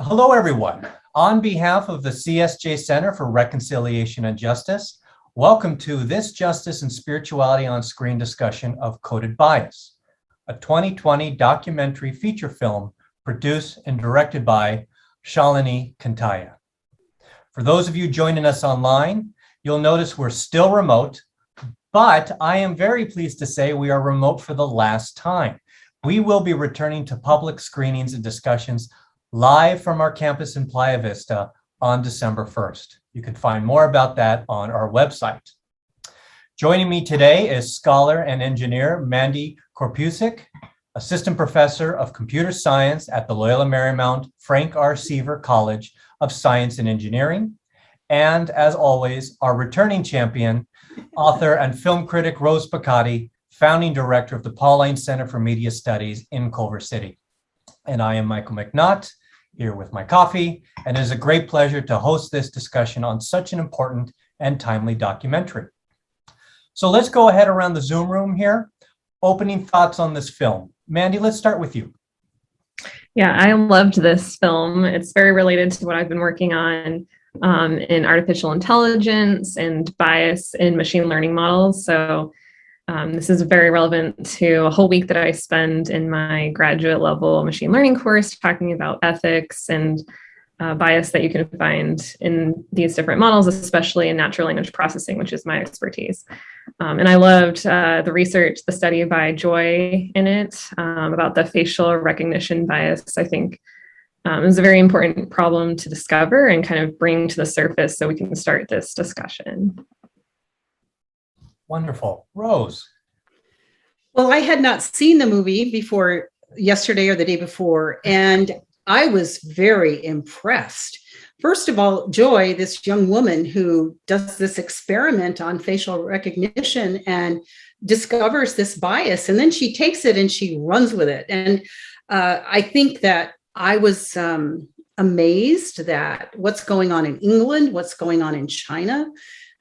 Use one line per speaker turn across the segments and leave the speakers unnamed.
Hello, everyone. On behalf of the CSJ Center for Reconciliation and Justice, welcome to this Justice and Spirituality on Screen discussion of Coded Bias, a 2020 documentary feature film produced and directed by Shalini Kantayya. For those of you joining us online, you'll notice we're still remote, but I am very pleased to say we are remote for the last time. We will be returning to public screenings and discussions live from our campus in Playa Vista on December 1st. You can find more about that on our website. Joining me today is scholar and engineer Mandy Korpusik, assistant professor of computer science at the Loyola Marymount Frank R. Seaver College of Science and Engineering. And as always, our returning champion, author and film critic Rose Pacatte, founding director of the Pauline Center for Media Studies in Culver City. And I am Michael McNaught, here with my coffee, and it is a great pleasure to host this discussion on such an important and timely documentary. So let's go ahead around the Zoom room here. Opening thoughts on this film. Mandy, let's start with you.
Yeah, I loved this film. It's very related to what I've been working on in artificial intelligence and bias in machine learning models. So this is very relevant to a whole week that I spend in my graduate level machine learning course talking about ethics and bias that you can find in these different models, especially in natural language processing, which is my expertise. And I loved the research, the study by Joy in it about the facial recognition bias. I think is a very important problem to discover and kind of bring to the surface so we can start this discussion.
Wonderful. Rose.
Well, I had not seen the movie before yesterday or the day before, and I was very impressed. First of all, Joy, this young woman who does this experiment on facial recognition and discovers this bias, and then she takes it and she runs with it. And I think that I was amazed that what's going on in England, what's going on in China,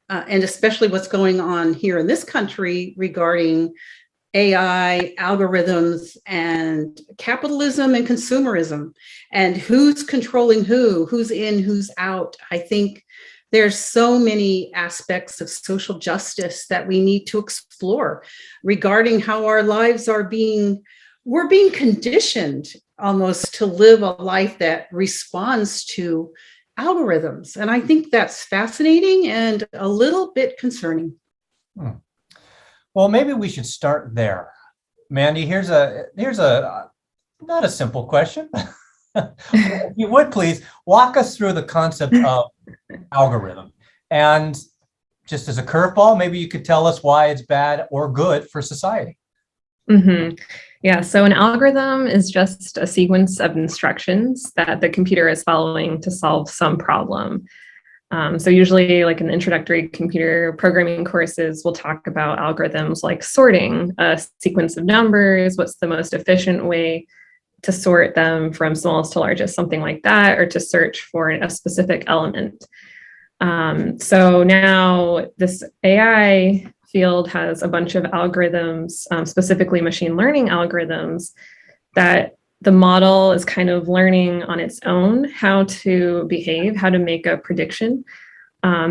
and especially what's going on here in this country regarding AI, algorithms, and capitalism and consumerism, and who's controlling who's in, who's out. I think there's so many aspects of social justice that we need to explore regarding how our lives we're being conditioned almost to live a life that responds to algorithms. And I think that's fascinating and a little bit concerning.
Well, maybe we should start there. Mandy, here's a not a simple question. If you would please walk us through the concept of algorithm. And just as a curveball, maybe you could tell us why it's bad or good for society.
Mm-hmm. Yeah, so an algorithm is just a sequence of instructions that the computer is following to solve some problem. So usually like in introductory computer programming courses, we'll talk about algorithms like sorting a sequence of numbers, what's the most efficient way to sort them from smallest to largest, something like that, or to search for a specific element. So now this AI field has a bunch of algorithms, specifically machine learning algorithms, that the model is kind of learning on its own how to behave, how to make a prediction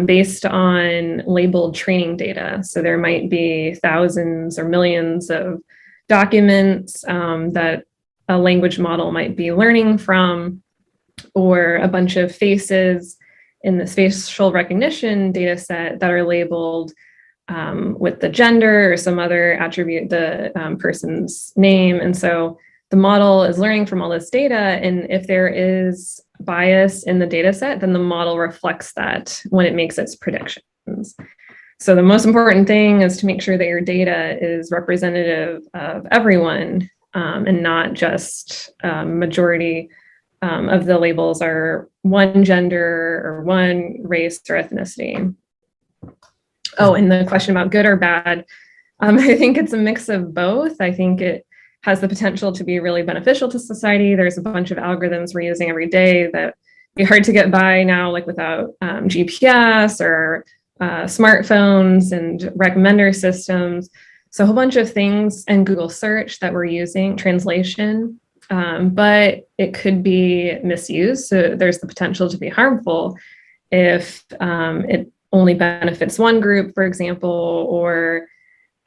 based on labeled training data. So there might be thousands or millions of documents that a language model might be learning from, or a bunch of faces in this facial recognition data set that are labeled with the gender or some other attribute, the person's name. And so the model is learning from all this data. And if there is bias in the data set, then the model reflects that when it makes its predictions. So the most important thing is to make sure that your data is representative of everyone and not just majority of the labels are one gender or one race or ethnicity. Oh, and the question about good or bad, I think it's a mix of both. I think it has the potential to be really beneficial to society. There's a bunch of algorithms we're using every day that be hard to get by now, like without GPS or smartphones and recommender systems. So a whole bunch of things, and Google search that we're using, translation, but it could be misused. So there's the potential to be harmful if it only benefits one group, for example, or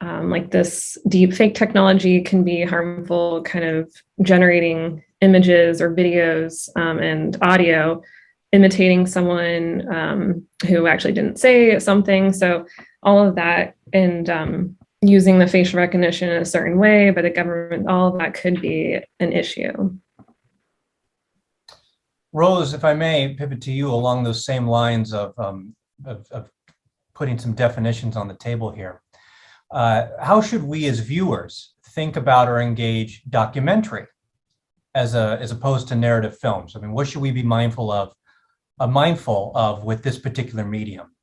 like this deep fake technology can be harmful, kind of generating images or videos and audio imitating someone who actually didn't say something. So all of that, and using the facial recognition in a certain way by the government, all of that could be an issue.
Rose, if I may pivot to you along those same lines of putting some definitions on the table here. How should we as viewers think about or engage documentary as opposed to narrative films? I mean, what should we be mindful of with this particular medium?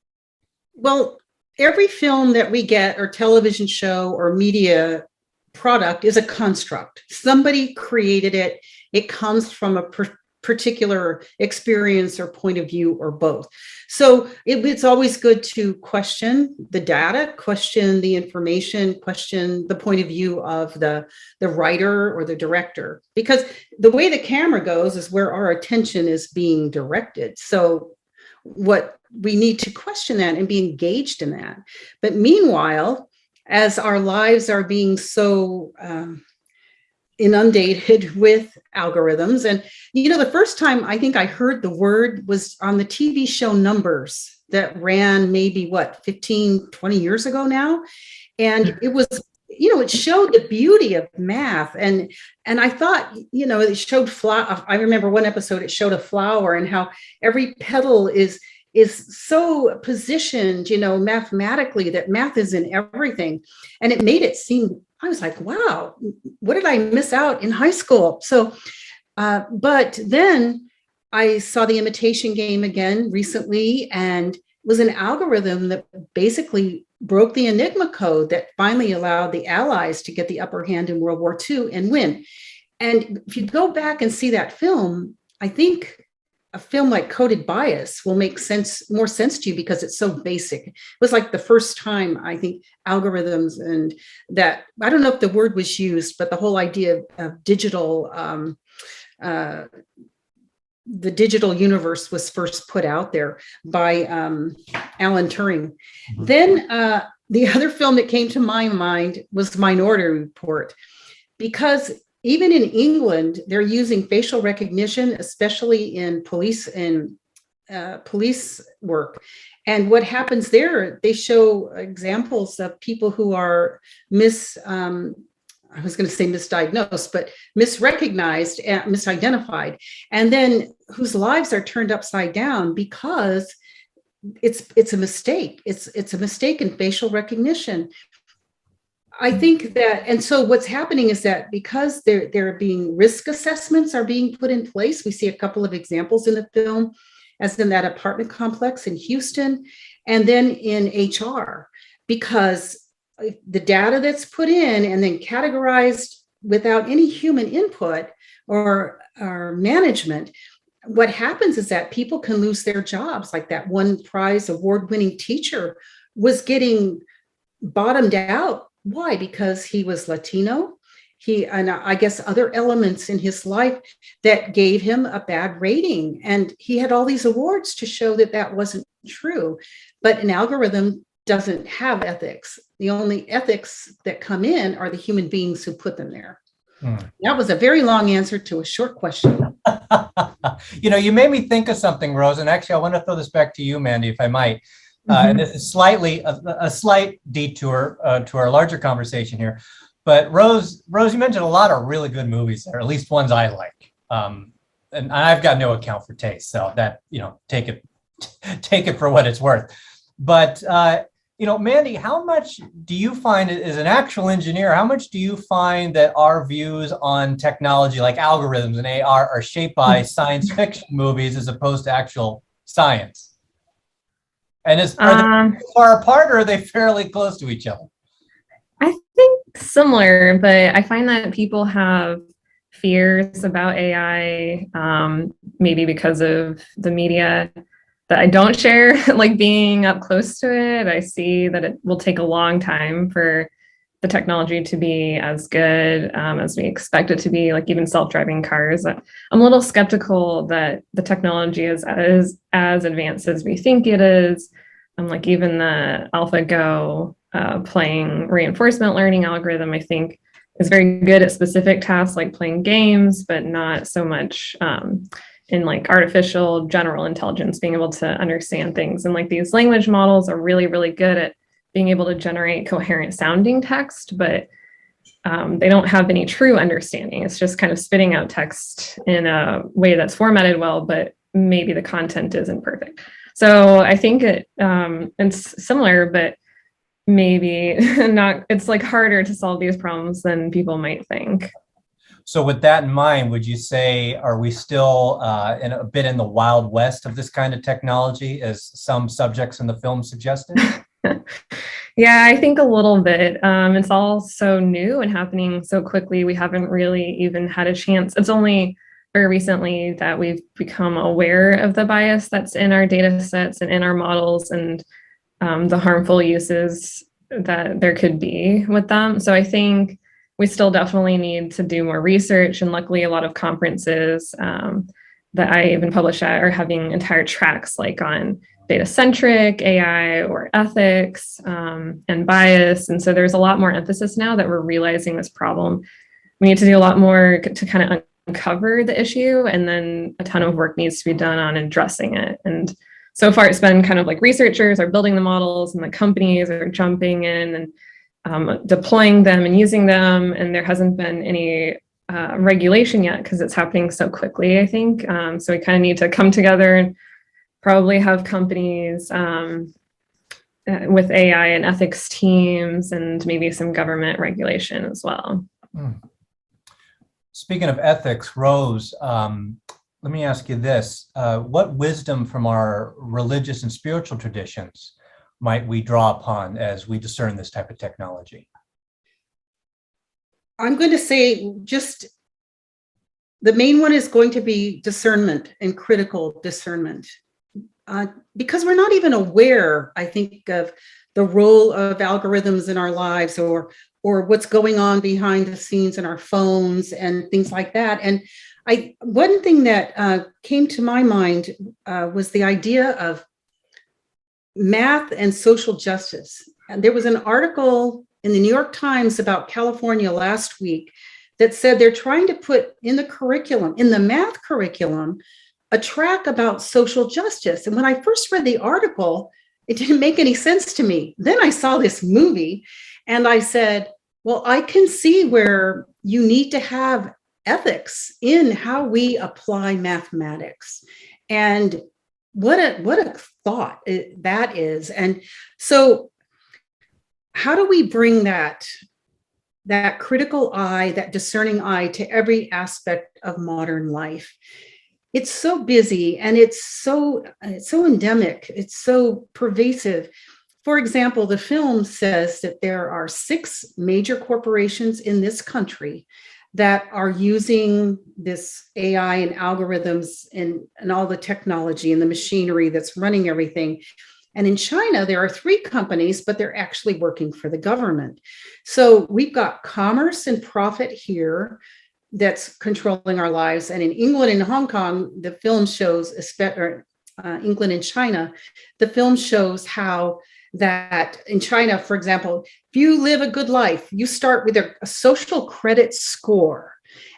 Well, every film that we get or television show or media product is a construct. Somebody created it. It comes from a particular experience or point of view or both. So it's always good to question the data, question the information, question the point of view of the writer or the director, because the way the camera goes is where our attention is being directed. So what we need to question that and be engaged in that. But meanwhile, as our lives are being so inundated with algorithms. And, the first time I think I heard the word was on the TV show Numbers that ran maybe 15, 20 years ago now. And it was, it showed the beauty of math. And I thought, it showed I remember one episode, it showed a flower and how every petal is so positioned, mathematically, that math is in everything. And it made it seem, I was like, wow, what did I miss out in high school? So, but then I saw The Imitation Game again recently, and it was an algorithm that basically broke the Enigma code that finally allowed the Allies to get the upper hand in World War II and win. And if you go back and see that film, I think a film like Coded Bias will make more sense to you because it's so basic. It was like the first time, I think, algorithms and that, I don't know if the word was used, but the whole idea of digital, the digital universe was first put out there by Alan Turing. Mm-hmm. Then the other film that came to my mind was Minority Report, because even in England, they're using facial recognition, especially in police work. And what happens there, they show examples of people who are I was going to say misdiagnosed, but misrecognized and misidentified, and then whose lives are turned upside down because it's a mistake. It's a mistake in facial recognition. I think that, and so what's happening is that because there are being risk assessments are being put in place. We see a couple of examples in the film, as in that apartment complex in Houston, and then in HR, because the data that's put in and then categorized without any human input or management, what happens is that people can lose their jobs. Like that one prize award-winning teacher was getting bottomed out. Why? Because he was Latino. And I guess other elements in his life that gave him a bad rating. And he had all these awards to show that that wasn't true. But an algorithm doesn't have ethics. The only ethics that come in are the human beings who put them there. That was a very long answer to a short question.
You made me think of something, Rose. And actually, I want to throw this back to you, Mandy, if I might. And this is slightly a slight detour to our larger conversation here. But Rose, you mentioned a lot of really good movies there, at least ones I like. And I've got no account for taste, so that, take it for what it's worth. But Mandy, how much do you find, as an actual engineer, how much do you find that our views on technology like algorithms and AR are shaped by science fiction movies as opposed to actual science? And are they far apart, or are they fairly close to each other?
I think similar, but I find that people have fears about AI, maybe because of the media that I don't share, like being up close to it. I see that it will take a long time for the technology to be as good as we expect it to be, like even self-driving cars. I'm a little skeptical that the technology is as advanced as we think it is. Like even the AlphaGo playing reinforcement learning algorithm, I think is very good at specific tasks like playing games, but not so much in like artificial general intelligence, being able to understand things. And like these language models are really, really good at being able to generate coherent sounding text, but they don't have any true understanding. It's just kind of spitting out text in a way that's formatted well, but maybe the content isn't perfect. So I think it's similar, but maybe not. It's like harder to solve these problems than people might think.
So with that in mind, would you say, are we still in a bit in the Wild West of this kind of technology, as some subjects in the film suggested?
Yeah, I think a little bit. It's all so new and happening so quickly. We haven't really even had a chance. It's only very recently that we've become aware of the bias that's in our data sets and in our models, and the harmful uses that there could be with them. So I think we still definitely need to do more research. And luckily, a lot of conferences that I even publish at are having entire tracks like on data-centric AI or ethics and bias. And so there's a lot more emphasis now that we're realizing this problem. We need to do a lot more to kind of uncover the issue, and then a ton of work needs to be done on addressing it. And so far, it's been kind of like researchers are building the models and the companies are jumping in and deploying them and using them. And there hasn't been any regulation yet because it's happening so quickly, I think. So we kind of need to come together and probably have companies with AI and ethics teams and maybe some government regulation as well.
Speaking of ethics, Rose, let me ask you this. What wisdom from our religious and spiritual traditions might we draw upon as we discern this type of technology?
I'm going to say just the main one is going to be discernment and critical discernment. Because we're not even aware, I think, of the role of algorithms in our lives or what's going on behind the scenes in our phones and things like that. And one thing that came to my mind was the idea of math and social justice. And there was an article in the New York Times about California last week that said they're trying to put in the curriculum, in the math curriculum, a track about social justice. And when I first read the article, it didn't make any sense to me. Then I saw this movie and I said, well, I can see where you need to have ethics in how we apply mathematics. And what a thought that is. And so how do we bring that critical eye, that discerning eye to every aspect of modern life? It's so busy and it's so endemic. It's so pervasive. For example, the film says that there are 6 major corporations in this country that are using this AI and algorithms and all the technology and the machinery that's running everything. And in China, there are 3 companies, but they're actually working for the government. So we've got commerce and profit here that's controlling our lives. And in England and Hong Kong, the film shows, England and China, the film shows how that in China, for example, if you live a good life, you start with a social credit score.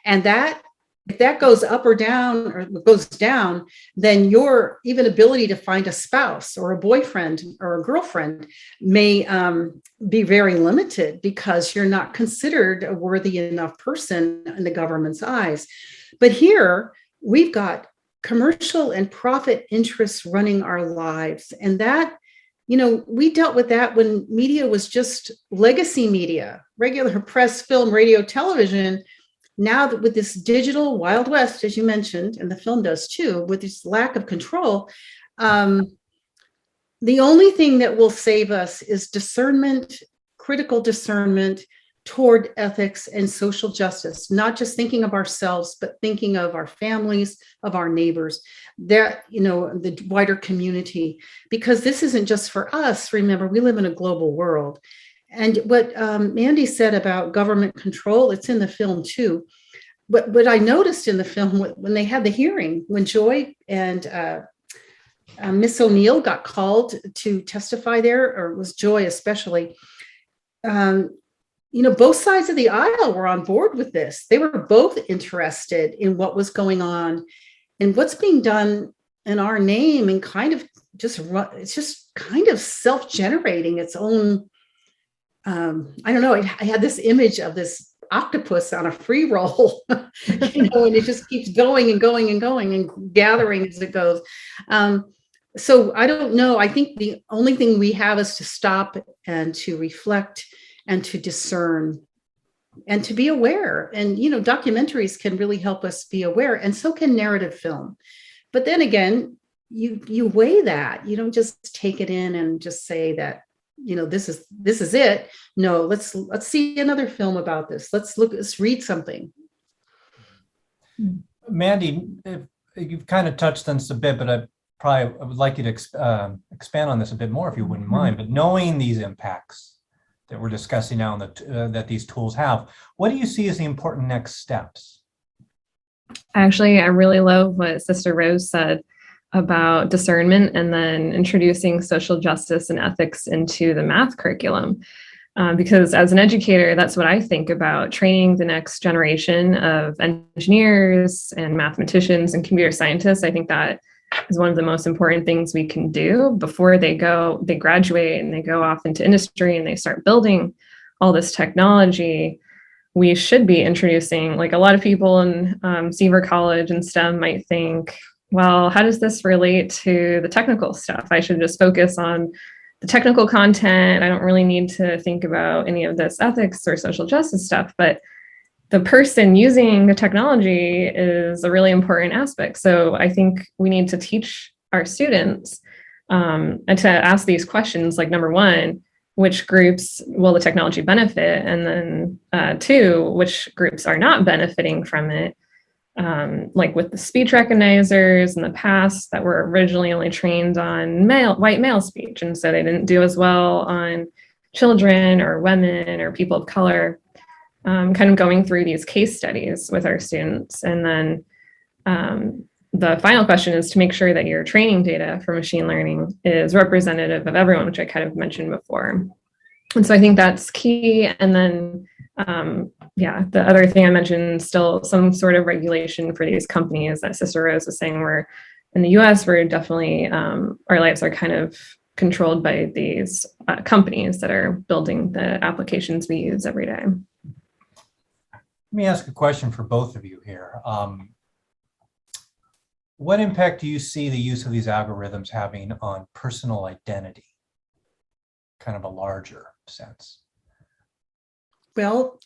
And that if that goes up or down or goes down, then your even ability to find a spouse or a boyfriend or a girlfriend may be very limited because you're not considered a worthy enough person in the government's eyes. But here we've got commercial and profit interests running our lives. And that, we dealt with that when media was just legacy media, regular press, film, radio, television. Now that with this digital Wild West, as you mentioned, and the film does too, with this lack of control, the only thing that will save us is discernment, critical discernment toward ethics and social justice, not just thinking of ourselves, but thinking of our families, of our neighbors, the wider community, because this isn't just for us. Remember, we live in a global world. And what Mandy said about government control, it's in the film too. But what I noticed in the film when they had the hearing, when Joy and Miss O'Neill got called to testify there, or it was Joy especially, both sides of the aisle were on board with this. They were both interested in what was going on and what's being done in our name, and kind of it's just kind of self-generating its own. I don't know. I had this image of this octopus on a free roll, and it just keeps going and going and going and gathering as it goes. So I don't know. I think the only thing we have is to stop and to reflect and to discern and to be aware. And, documentaries can really help us be aware, and so can narrative film. But then again, you weigh that. You don't just take it in and just say that, this is it. No, let's see another film about this. Let's read something.
Mandy, you've kind of touched on this a bit, but I would like you to expand on this a bit more if you wouldn't mind. But knowing these impacts that we're discussing now and that these tools have, what do you see as the important next steps?
Actually, I really love what Sister Rose said about discernment and then introducing social justice and ethics into the math curriculum. Because as an educator, that's what I think about: training the next generation of engineers and mathematicians and computer scientists. I think that is one of the most important things we can do before they graduate and they go off into industry and they start building all this technology. We should be introducing, like a lot of people in Seaver College and STEM might think, well, how does this relate to the technical stuff? I should just focus on the technical content. I don't really need to think about any of this ethics or social justice stuff. But the person using the technology is a really important aspect. So I think we need to teach our students and to ask these questions, like, number one, which groups will the technology benefit? And then two, which groups are not benefiting from it? Like with the speech recognizers in the past that were originally only trained on white male speech. And so they didn't do as well on children or women or people of color. Kind of going through these case studies with our students. And then the final question is to make sure that your training data for machine learning is representative of everyone, which I kind of mentioned before. And so I think that's key. And then, the other thing I mentioned, still some sort of regulation for these companies that Sister Rose was saying. We're in the US, we're definitely, our lives are kind of controlled by these companies that are building the applications we use every day.
Let me ask a question for both of you here. What impact do you see the use of these algorithms having on personal identity? Kind of a larger sense.
Well,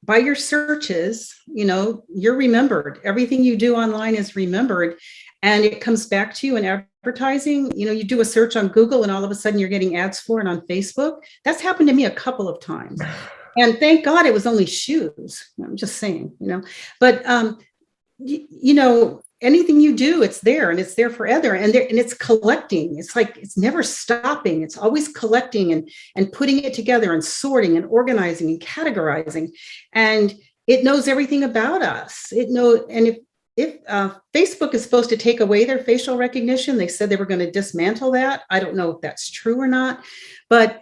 by your searches, you're remembered. Everything you do online is remembered, and it comes back to you in advertising. You do a search on Google and all of a sudden you're getting ads for it on Facebook. That's happened to me a couple of times. And thank God it was only shoes. I'm just saying, but, anything you do, it's there, and it's there forever, and it's collecting. It's like, it's never stopping. It's always collecting and putting it together and sorting and organizing and categorizing. And it knows everything about us. And if Facebook is supposed to take away their facial recognition, they said they were going to dismantle that. I don't know if that's true or not, but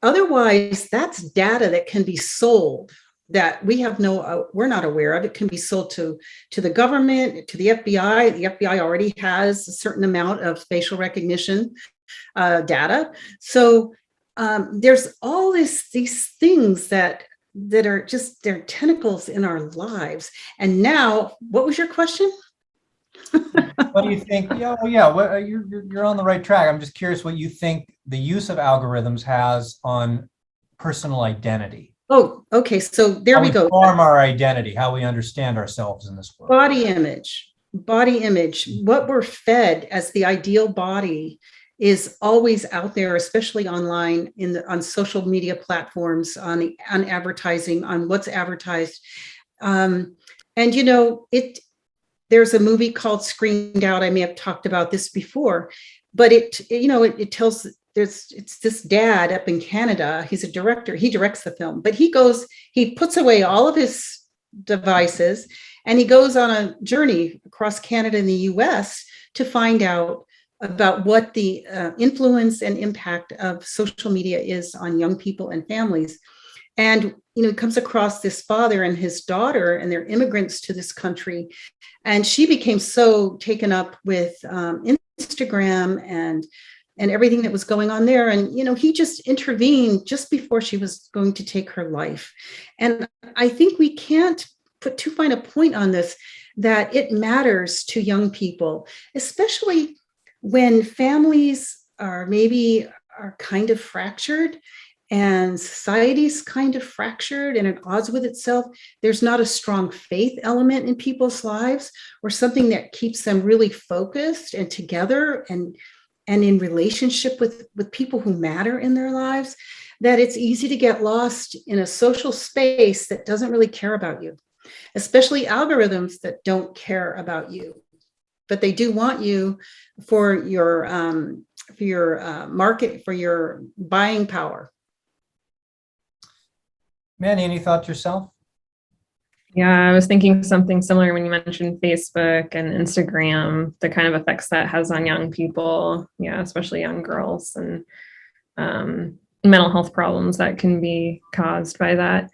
otherwise, that's data that can be sold that we're not aware of. It can be sold to the government, to the FBI. The FBI already has a certain amount of facial recognition data. So there's all these things that are just, they're tentacles in our lives. And now, what was your question?
What do you think? You're on the right track. I'm just curious what you think the use of algorithms has on personal identity.
Oh, okay. So there we go.
Form our identity, how we understand ourselves in this world.
Body image. What we're fed as the ideal body is always out there, especially online, on social media platforms, on advertising, on what's advertised. And there's a movie called Screened Out. I may have talked about this before, but it tells it's this dad up in Canada. He's a director. He directs the film, but he puts away all of his devices and he goes on a journey across Canada and the US to find out about what the influence and impact of social media is on young people and families. And, comes across this father and his daughter, and they're immigrants to this country. And she became so taken up with Instagram and everything that was going on there. And, he just intervened just before she was going to take her life. And I think we can't put too fine a point on this, that it matters to young people, especially when families are kind of fractured and society's kind of fractured and at odds with itself. There's not a strong faith element in people's lives, or something that keeps them really focused and together and in relationship with people who matter in their lives, that it's easy to get lost in a social space that doesn't really care about you, especially algorithms that don't care about you, but they do want you for your market, for your buying power.
Mandy, any thoughts yourself?
Yeah, I was thinking something similar when you mentioned Facebook and Instagram, the kind of effects that has on young people, especially young girls, and mental health problems that can be caused by that.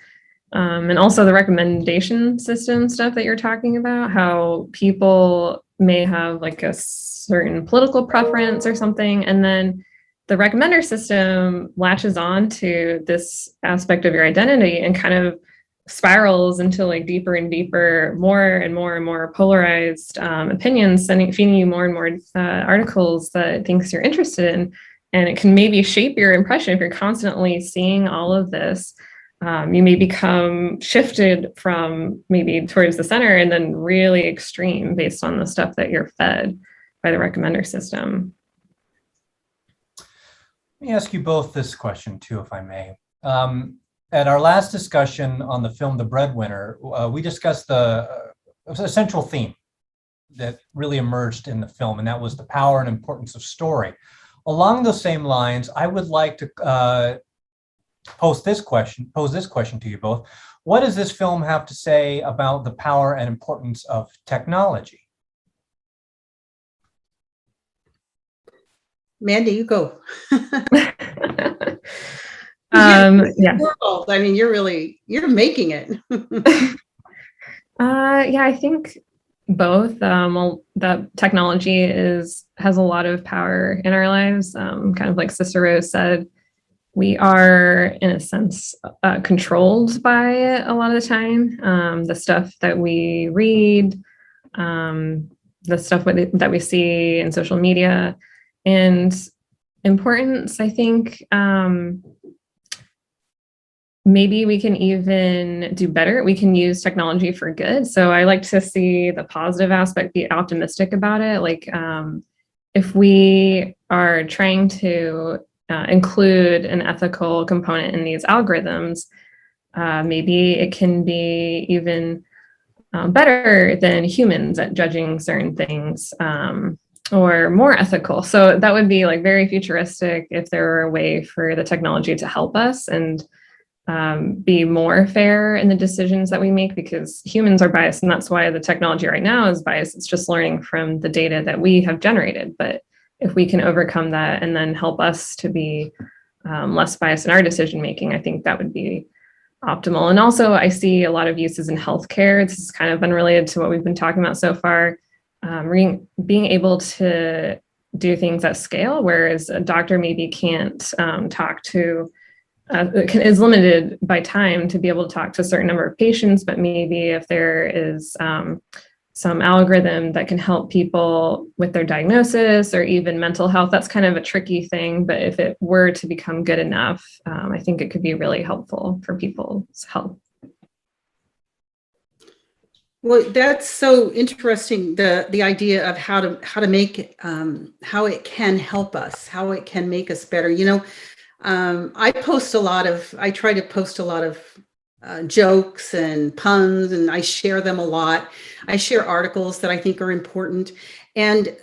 And also the recommendation system stuff that you're talking about, how people may have like a certain political preference or something, and then the recommender system latches on to this aspect of your identity and kind of spirals into like deeper and deeper, more and more and more polarized opinions, feeding you more and more articles that it thinks you're interested in. And it can maybe shape your impression if you're constantly seeing all of this. You may become shifted from maybe towards the center and then really extreme based on the stuff that you're fed by the recommender system.
Let me ask you both this question too, if I may. At our last discussion on the film The Breadwinner, we discussed a central theme that really emerged in the film, and that was the power and importance of story. Along those same lines, I would like to pose this question to you both. What does this film have to say about the power and importance of technology?
Mandy, you go.
World.
I mean, you're making it.
I think both. That technology has a lot of power in our lives. Kind of like Sister Rose said, we are, in a sense, controlled by it a lot of the time. The stuff that we read, the stuff that we see in social media, and importance, I think, maybe we can even do better. We can use technology for good. So I like to see the positive aspect, be optimistic about it. Like if we are trying to include an ethical component in these algorithms, maybe it can be even better than humans at judging certain things, or more ethical. So that would be like very futuristic if there were a way for the technology to help us and be more fair in the decisions that we make, because humans are biased, and that's why the technology right now is biased. It's just learning from the data that we have generated. But if we can overcome that and then help us to be less biased in our decision making, I think that would be optimal. And also, I see a lot of uses in healthcare. This is kind of unrelated to what we've been talking about so far. Being able to do things at scale, whereas a doctor maybe can't talk to, is limited by time to be able to talk to a certain number of patients, but maybe if there is some algorithm that can help people with their diagnosis or even mental health, that's kind of a tricky thing. But if it were to become good enough, I think it could be really helpful for people's health.
Well, that's so interesting. The idea of how to make how it can help us, how it can make us better. I try to post a lot of jokes and puns, and I share them a lot. I share articles that I think are important. And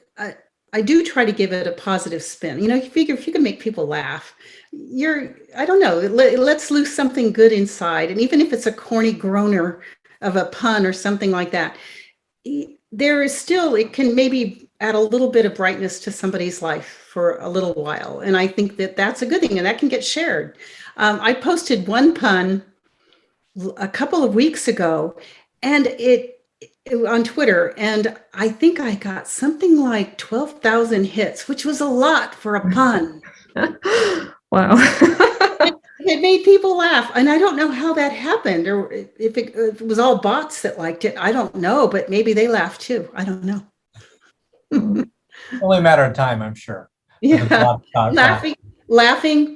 I do try to give it a positive spin. You figure if you can make people laugh, I don't know, let's lose something good inside. And even if it's a corny groaner of a pun or something like that, there is still, it can maybe add a little bit of brightness to somebody's life for a little while. And I think that that's a good thing, and that can get shared. I posted one pun a couple of weeks ago, and it on Twitter, and I think I got something like 12,000 hits, which was a lot for a pun.
Wow.
It made people laugh, and I don't know how that happened, or if it was all bots that liked it. I don't know, but maybe they laughed too. I don't know.
Only a matter of time, I'm sure.
Yeah, laughing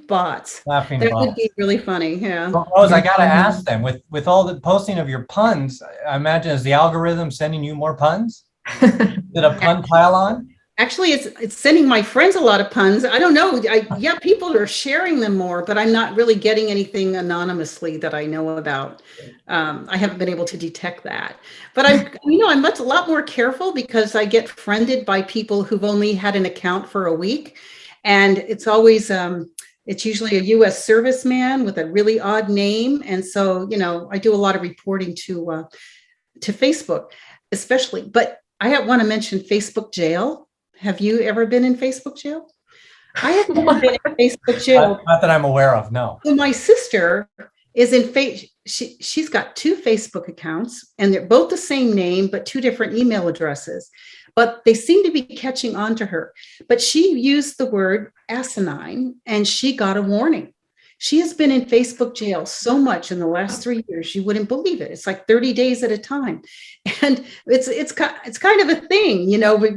bots.
Laughing
That
bots.
would be really funny. Yeah.
Well, Rose, I gotta ask them, with all the posting of your puns, I imagine, is the algorithm sending you more puns? Did a pun pile on?
Actually, it's sending my friends a lot of puns. I don't know. Yeah, people are sharing them more, but I'm not really getting anything anonymously that I know about. I haven't been able to detect that. But I'm a lot more careful, because I get friended by people who've only had an account for a week, and it's always it's usually a U.S. serviceman with a really odd name, and so I do a lot of reporting to Facebook, especially. But I want to mention Facebook jail. Have you ever been in Facebook jail? I have never been in Facebook jail.
Not that I'm aware of, no.
So my sister is in she's got 2 Facebook accounts, and they're both the same name, but 2 different email addresses. But they seem to be catching on to her. But she used the word asinine, and she got a warning. She has been in Facebook jail so much in the last 3 years, you wouldn't believe it. It's like 30 days at a time. And it's kind of a thing,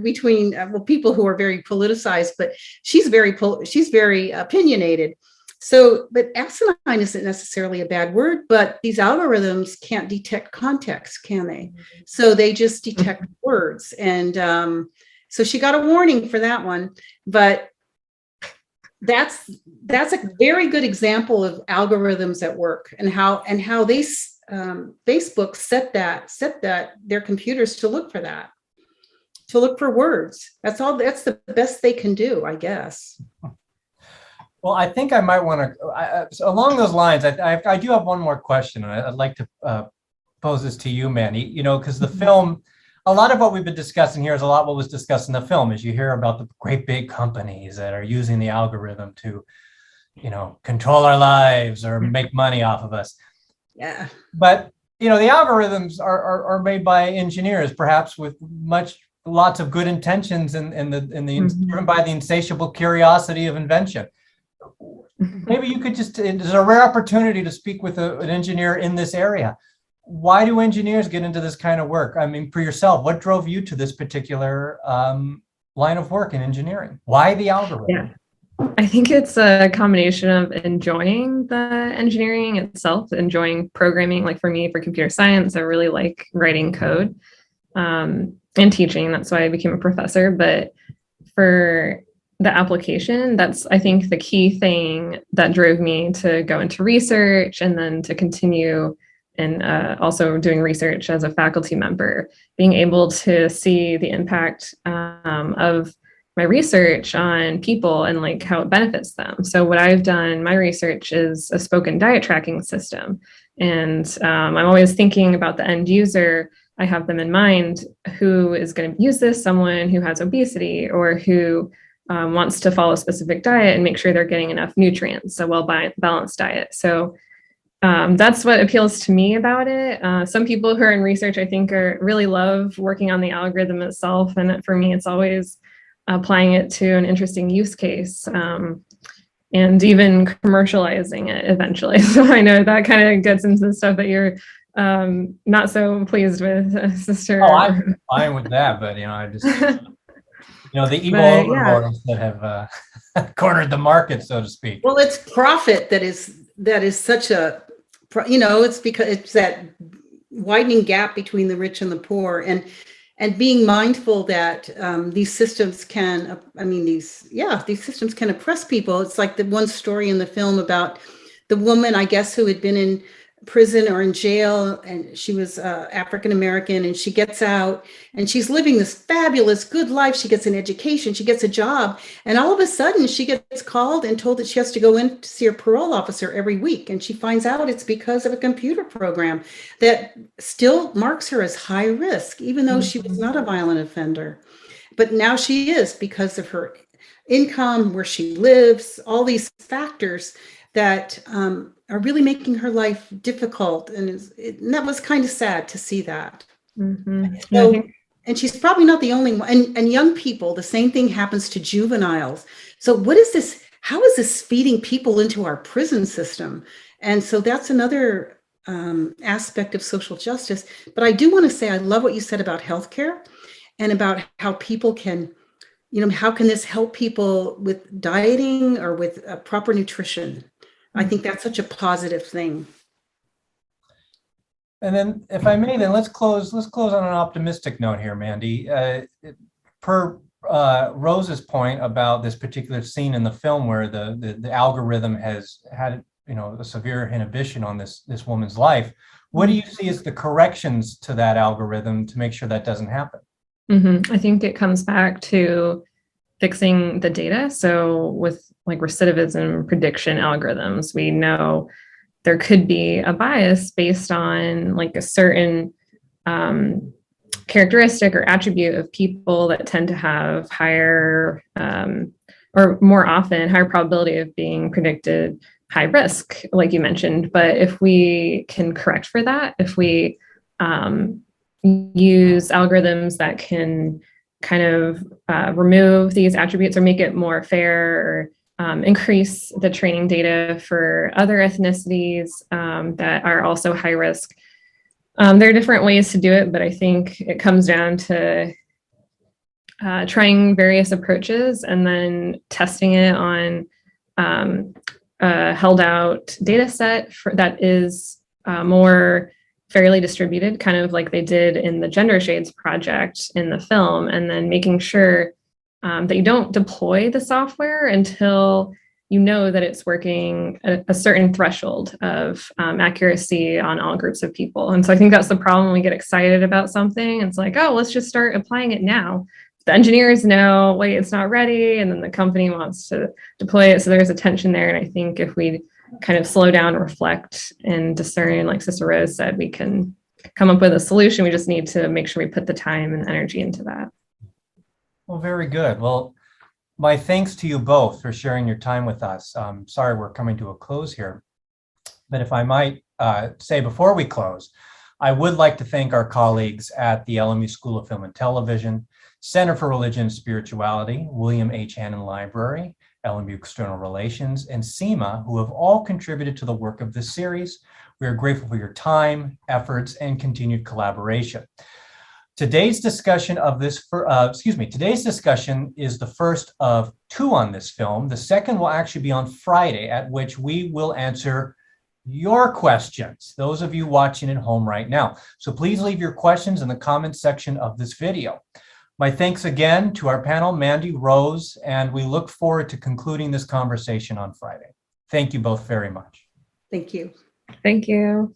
between people who are very politicized, but she's very opinionated. So, but asinine isn't necessarily a bad word, but these algorithms can't detect context, can they? So they just detect words. And so she got a warning for that one. But that's a very good example of algorithms at work, and how they Facebook set that their computers to look for words. That's the best they can do, I guess.
Well, I think I might want to, along those lines, I do have one more question, and I'd like to pose this to you, Mandy, because the film, a lot of what we've been discussing here is a lot what was discussed in the film, as you hear about the great big companies that are using the algorithm to, control our lives or make money off of us.
Yeah.
But, the algorithms are made by engineers, perhaps with lots of good intentions, and driven by the insatiable curiosity of invention. Maybe you could there's a rare opportunity to speak with an engineer in this area. Why do engineers get into this kind of work? I mean, for yourself, what drove you to this particular line of work in engineering? Why the algorithm?
Yeah. I think it's a combination of enjoying the engineering itself, enjoying programming. Like for me, for computer science, I really like writing code and teaching. That's why I became a professor. But for the application, that's, I think, the key thing that drove me to go into research, and then to continue and also doing research as a faculty member, being able to see the impact of my research on people and like how it benefits them. So what I've done, my research is a spoken diet tracking system. And I'm always thinking about the end user. I have them in mind. Who is going to use this? Someone who has obesity, or who wants to follow a specific diet and make sure they're getting enough nutrients, a well-balanced diet. So that's what appeals to me about it. Some people who are in research, I think, really love working on the algorithm itself. And for me, it's always applying it to an interesting use case, and even commercializing it eventually. So I know that kind of gets into the stuff that you're not so pleased with, sister.
Oh, I'm fine with that, but I just, the evil overlords that have cornered the market, so to speak.
Well, it's profit that is such a, it's because it's that widening gap between the rich and the poor, and being mindful that these systems can, these systems can oppress people. It's like the one story in the film about the woman, I guess, who had been in prison or in jail, and she was African American, and she gets out and she's living this fabulous good life. She gets an education, she gets a job, and all of a sudden she gets called and told that she has to go in to see her parole officer every week, and she finds out it's because of a computer program that still marks her as high risk, even though she was not a violent offender. But now she is, because of her income, where she lives, all these factors that are really making her life difficult. And that was kind of sad to see that. So, and she's probably not the only one. And young people, the same thing happens to juveniles. So what is this? How is this feeding people into our prison system? And so that's another aspect of social justice. But I do want to say, I love what you said about healthcare and about how people can, how can this help people with dieting or with proper nutrition? I think that's such a positive thing.
And then, if I may, then let's close on an optimistic note here, Mandy. Per Rose's point about this particular scene in the film where the algorithm has had a severe inhibition on this woman's life, what do you see as the corrections to that algorithm to make sure that doesn't happen?
I think it comes back to fixing the data. So with like recidivism prediction algorithms, we know there could be a bias based on like a certain characteristic or attribute of people that tend to have higher or more often higher probability of being predicted high risk, like you mentioned. But if we can correct for that, if we use algorithms that can kind of remove these attributes or make it more fair, or increase the training data for other ethnicities that are also high risk. There are different ways to do it, but I think it comes down to trying various approaches and then testing it on a held out data set that is more fairly distributed, kind of like they did in the Gender Shades project in the film, and then making sure that you don't deploy the software until you know that it's working at a certain threshold of accuracy on all groups of people. And so I think that's the problem when we get excited about something. It's like, oh, let's just start applying it now. The engineers know, wait, it's not ready, and then the company wants to deploy it. So there's a tension there. And I think if we kind of slow down, reflect, and discern, like Sister Rose said, we can come up with a solution. We just need to make sure we put the time and energy into that.
Well, very good. Well, my thanks to you both for sharing your time with us. Sorry, we're coming to a close here. But if I might say before we close, I would like to thank our colleagues at the LMU School of Film and Television, Center for Religion and Spirituality, William H. Hannon Library, LMU External Relations, and CIMA, who have all contributed to the work of this series. We are grateful for your time, efforts, and continued collaboration. Today's discussion is the first of two on this film. The second will actually be on Friday, at which we will answer your questions, those of you watching at home right now. So please leave your questions in the comments section of this video. My thanks again to our panel, Mandy, Rose, and we look forward to concluding this conversation on Friday. Thank you both very much.
Thank you.
Thank you.